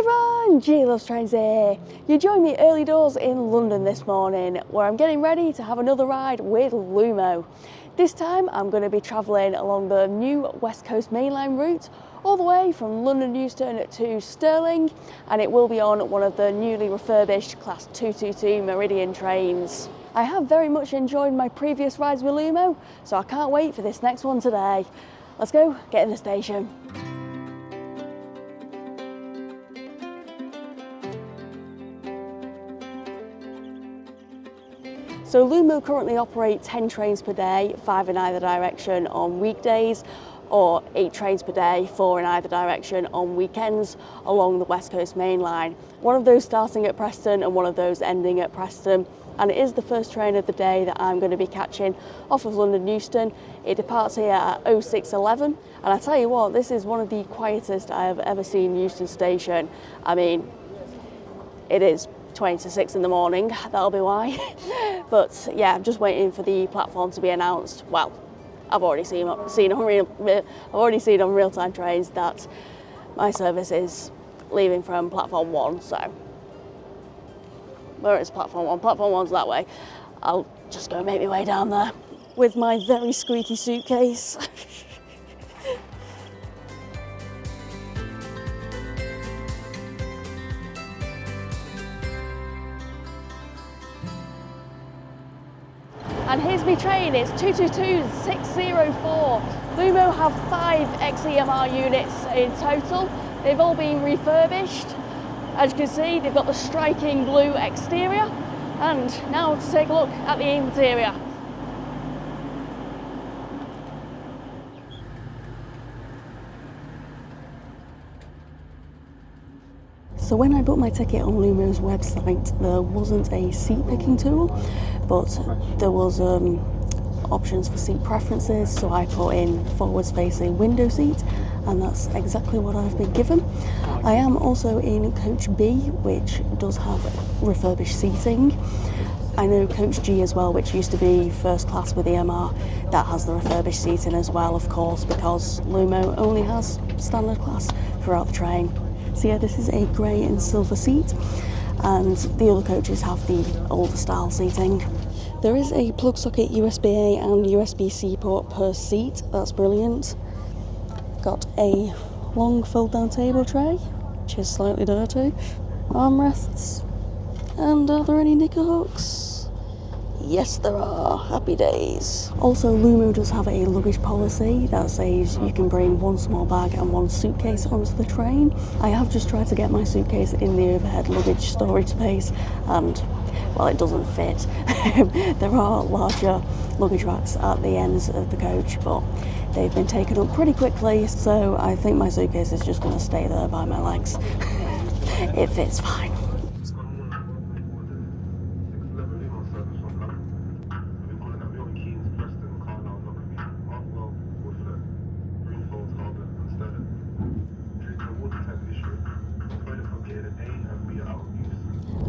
everyone, G Loves Trains here. You joined me early doors in London this morning where I'm getting ready to have another ride with Lumo. This time I'm going to be travelling along the new West Coast mainline route all the way from London Euston to Stirling, and it will be on one of the newly refurbished Class 222 Meridian trains. I have very much enjoyed my previous rides with Lumo, so I can't wait for this next one today. Let's go get in the station. So Lumo currently operate 10 trains per day, 5 in either direction on weekdays, or 8 trains per day, 4 in either direction on weekends along the West Coast Main Line. One of those starting at Preston and one of those ending at Preston. And it is the first train of the day that I'm going to be catching off of London Euston. It departs here at 06:11. And I tell you what, this is one of the quietest I have ever seen Euston Station. I mean, it is 20 to 6 in the morning, that'll be why. But yeah, I'm just waiting for the platform to be announced. Well, I've already seen on real-time trains that my service is leaving from platform 1, so where is platform 1? Platform 1's that way. I'll just go make my way down there with my very squeaky suitcase. And here's my train, it's 222604. Lumo have 5 XEMR units in total. They've all been refurbished. As you can see, they've got the striking blue exterior. And now to take a look at the interior. So when I booked my ticket on Lumo's website, there wasn't a seat picking tool, but there was options for seat preferences, so I put in forwards facing window seat, and that's exactly what I've been given. I am also in Coach B, which does have refurbished seating. I know Coach G as well, which used to be first class with EMR, that has the refurbished seating as well, of course, because Lumo only has standard class throughout the train. So yeah, this is a grey and silver seat, and the other coaches have the older style seating. There is a plug socket USB-A and USB-C port per seat, that's brilliant. Got a long fold down table tray, which is slightly dirty. Armrests, and are there any knicker hooks? Yes there are, happy days. Also Lumo does have a luggage policy that says you can bring 1 small bag and 1 suitcase onto the train. I have just tried to get my suitcase in the overhead luggage storage space and, well, it doesn't fit. There are larger luggage racks at the ends of the coach, but they've been taken up pretty quickly, so I think my suitcase is just going to stay there by my legs. It fits fine.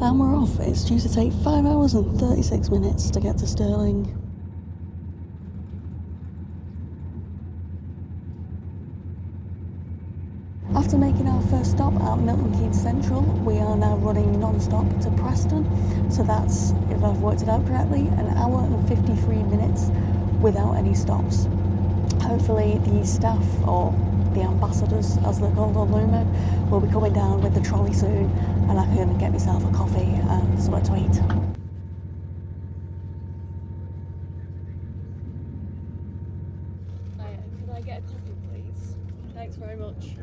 And we're off. It's due to take 5 hours and 36 minutes to get to Stirling. After making our first stop at Milton Keynes Central, we are now running non-stop to Preston. So that's, if I've worked it out correctly, an hour and 53 minutes without any stops. Hopefully the staff, or the ambassadors as they're called on Lumo, will be coming down with the trolley soon, and I can get myself a coffee and something to eat. Can I get a coffee, please? Thanks very much.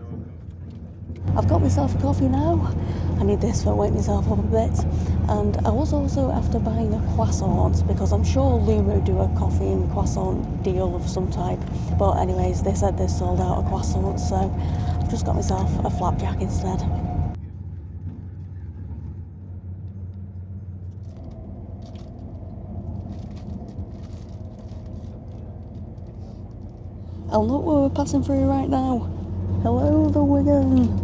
I've got myself a coffee now. I need this to wake myself up a bit. And I was also after buying a croissant, because I'm sure Lumo do a coffee and croissant deal of some type. But anyways, they said they sold out a croissant, so I've just got myself a flapjack instead. And look where we're passing through right now. Hello, the Wigan.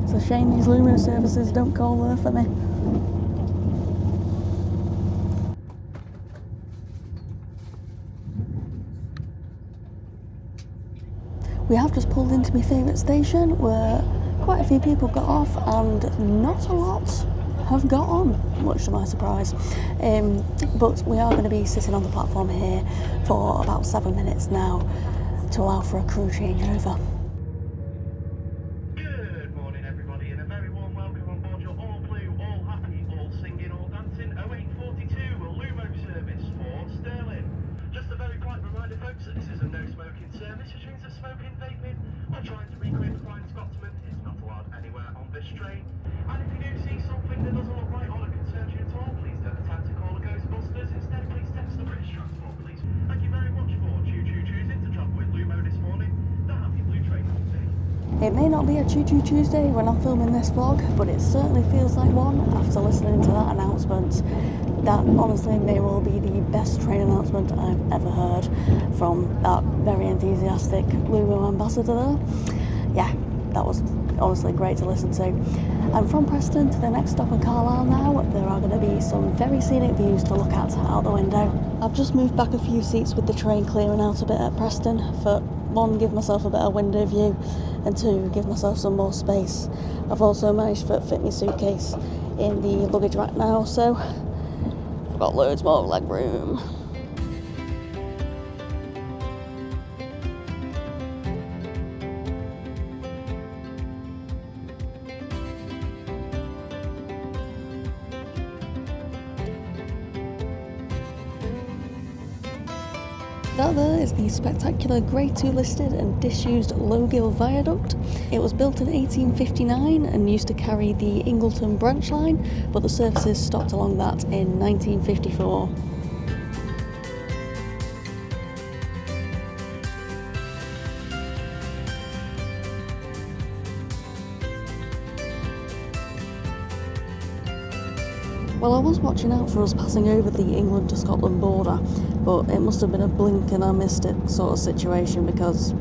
It's a shame these Lumo services don't call there for me. We have just pulled into my favourite station where quite a few people got off and not a lot have got on, much to my surprise. But we are going to be sitting on the platform here for about 7 minutes now to allow for a crew changeover. Good morning everybody, and a very warm welcome on board your all blue, all happy, all singing, all dancing 0842 Lumo service for Stirling. Just a very quick reminder folks that this is a no smoking service, which means that smoking, vaping or trying to recreate the flying Scotsman is not allowed anywhere on this train. And if you do see something that doesn't look right or that concerns you at all, please don't attempt to call the Ghostbusters. Instead, please text the British Transport Police. Thank you very much for choosing to travel with Lumo this morning. The Happy Blue Train Company. It may not be a Choo Choo Tuesday when I'm filming this vlog, but it certainly feels like one after listening to that announcement. That honestly may well be the best train announcement I've ever heard from that very enthusiastic Lumo ambassador there. Yeah, that was honestly great to listen to. And from Preston to the next stop in Carlisle now, there are going to be some very scenic views to look at out the window. I've just moved back a few seats with the train clearing out a bit at Preston for one, give myself a better window view, and two, give myself some more space. I've also managed to fit my suitcase in the luggage rack now, so I've got loads more leg room. That there is the spectacular Grade 2 listed and disused Lowgill Viaduct. It was built in 1859 and used to carry the Eggleton branch line, but the services stopped along that in 1954. Well, I was watching out for us passing over the England to Scotland border, but it must have been a blink and I missed it sort of situation because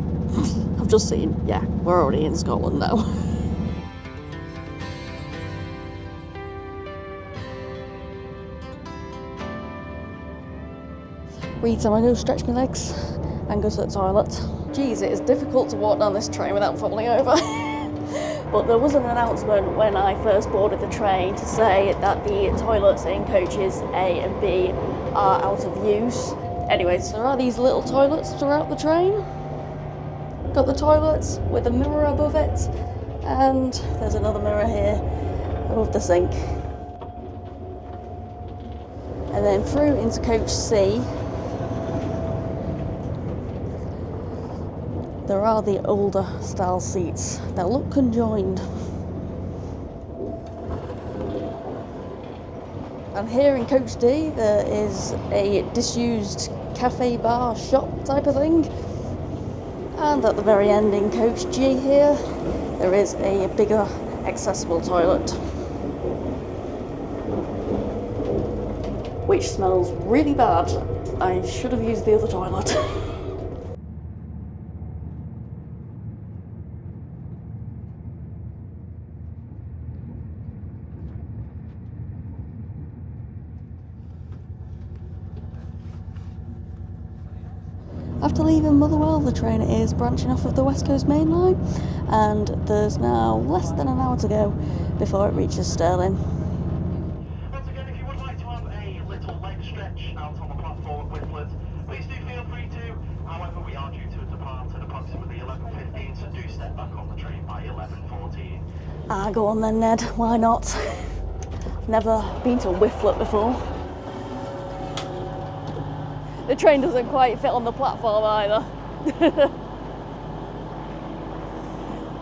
I've just seen, yeah, we're already in Scotland now. Read time I go stretch my legs and go to the toilet. Geez, it is difficult to walk down this train without falling over. But there was an announcement when I first boarded the train to say that the toilets in coaches A and B are out of use. Anyways, there are these little toilets throughout the train. Got the toilets with a mirror above it, and there's another mirror here above the sink. And then through into coach C, there are the older style seats that look conjoined. And here in coach D there is a disused cafe bar shop type of thing. And at the very end in coach G here there is a bigger accessible toilet, which smells really bad. I should have used the other toilet. After leaving Motherwell, the train is branching off of the West Coast Main Line, and there's now less than an hour to go before it reaches Stirling. Once again, if you would like to have a little leg stretch out on the platform at Whitford, please do feel free to. However, we are due to depart at approximately 11:15, so do step back on the train by 11:14. Ah, go on then, Ned, why not? Never been to Whitford before. The train doesn't quite fit on the platform either.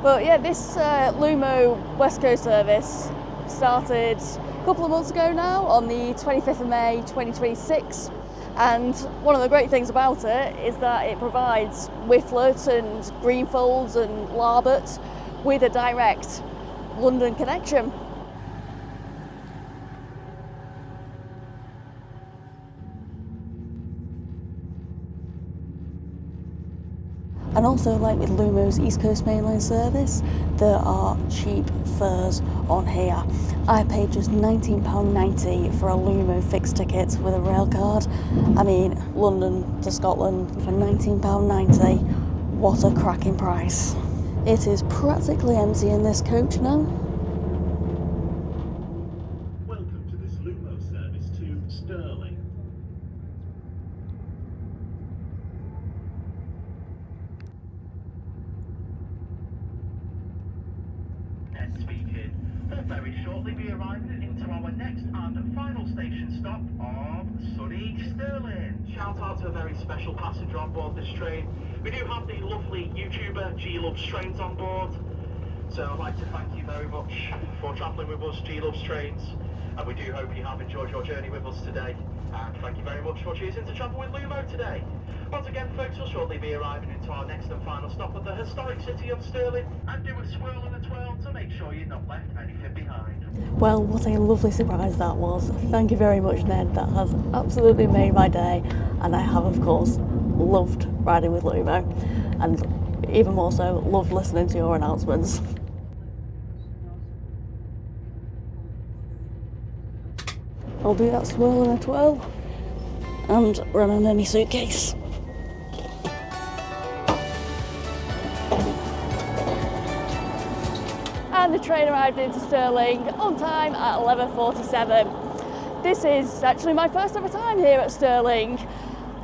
But yeah, this Lumo West Coast service started a couple of months ago now, on the 25th of May 2026. And one of the great things about it is that it provides Whitford and Greenfields and Lampert with a direct London connection. And also, like with Lumo's East Coast Mainline service, there are cheap fares on here. I paid just £19.90 for a Lumo fixed ticket with a rail card. I mean, London to Scotland for £19.90. What a cracking price. It is practically empty in this coach now. Welcome to this Lumo service to Stirling. Ned speaking. We'll very shortly be arriving into our next and final station stop of sunny Stirling. Shout out to a very special passenger on board this train. We do have the lovely YouTuber G Loves Trains on board. So I'd like to thank you very much for travelling with us, G Loves Trains. And we do hope you have enjoyed your journey with us today. And thank you very much for choosing to travel with Lumo today. Once again, folks, we'll shortly be arriving into our next and final stop at the historic city of Stirling. And do a swirl and a twirl to make sure you've not left anything behind. Well, what a lovely surprise that was. Thank you very much, Ned. That has absolutely made my day. And I have, of course, loved riding with Lumo. And even more so, loved listening to your announcements. I'll do that swirl and a twirl and run on any suitcase. And the train arrived into Stirling on time at 11:47. This is actually my first ever time here at Stirling.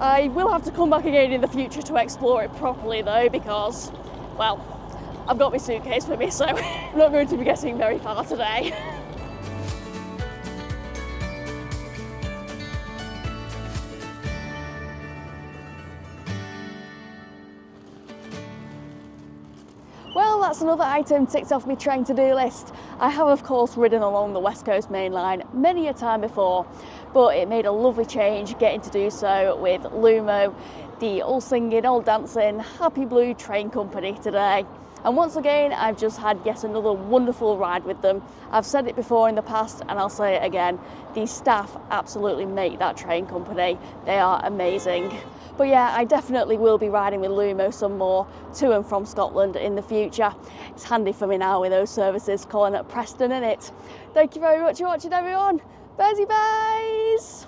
I will have to come back again in the future to explore it properly though, because, well, I've got my suitcase with me, so I'm not going to be getting very far today. Well, that's another item ticked off my train to-do list. I have, of course, ridden along the West Coast Main Line many a time before, but it made a lovely change getting to do so with Lumo, the all-singing, all-dancing, happy blue train company today. And once again, I've just had yet another wonderful ride with them. I've said it before in the past, and I'll say it again, these staff absolutely make that train company. They are amazing. But yeah, I definitely will be riding with Lumo some more to and from Scotland in the future. It's handy for me now with those services calling at Preston, innit? Thank you very much for watching, everyone. Bearsy Bays!